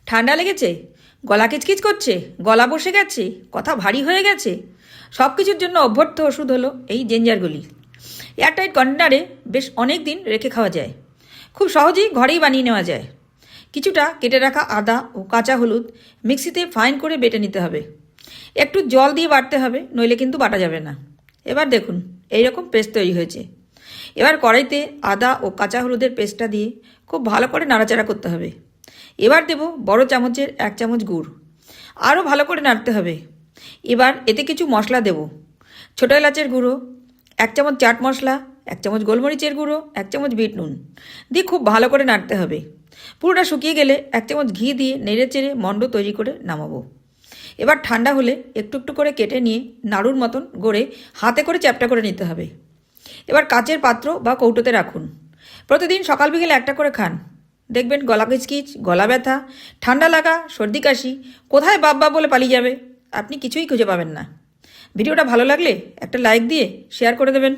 ঠান্ডা লেগেছে, গলা কিচকিচ করছে, গলা বসে গেছে, কথা ভারী হয়ে গেছে, সব কিছুর জন্য অভ্যর্থ ওষুধ হলো এই জেঞ্জারগুলি। এয়ারটাইট কন্টেনারে বেশ অনেক দিন রেখে খাওয়া যায়, খুব সহজেই ঘরেই বানিয়ে নেওয়া যায়। কিছুটা কেটে রাখা আদা ও কাঁচা হলুদ মিক্সিতে ফাইন করে বেটে নিতে হবে। একটু জল দিয়ে বাটতে হবে, নইলে কিন্তু বাটা যাবে না। এবার দেখুন এইরকম পেস্ট তৈরি হয়েছে। এবার কড়াইতে আদা ও কাঁচা হলুদের পেস্টটা দিয়ে খুব ভালো করে নাড়াচাড়া করতে হবে। এবার দেব বড় চামচের 1 চামচ গুড়, আরও ভালো করে নাড়তে হবে। এবার এতে কিছু মশলা দেব। ছোটো এলাচের গুঁড়ো, 1 চামচ চাট মশলা, 1 চামচ গোলমরিচের গুঁড়ো, 1 চামচ বিট নুন দিয়ে খুব ভালো করে নাড়তে হবে। পুরোটা শুকিয়ে গেলে 1 চামচ ঘি দিয়ে নেড়ে চেড়ে মণ্ড তৈরি করে নামাবো। এবার ঠান্ডা হলে একটু একটু করে কেটে নিয়ে নাড়ুর মতন গড়ে হাতে করে চ্যাপটা করে নিতে হবে। এবার কাচের পাত্র বা কৌটোতে রাখুন। প্রতিদিন সকাল বিকেলে একটা করে খান, দেখবেন গলা কিচকিচ, গলা ব্যথা, ঠান্ডা লাগা, সর্দি কাশি কোথায় বাপ বলে পালিয়ে যাবে। আপনি কিছুই খুঁজে পাবেন না। ভিডিওটা ভালো লাগলে একটা লাইক দিয়ে শেয়ার করে দেবেন।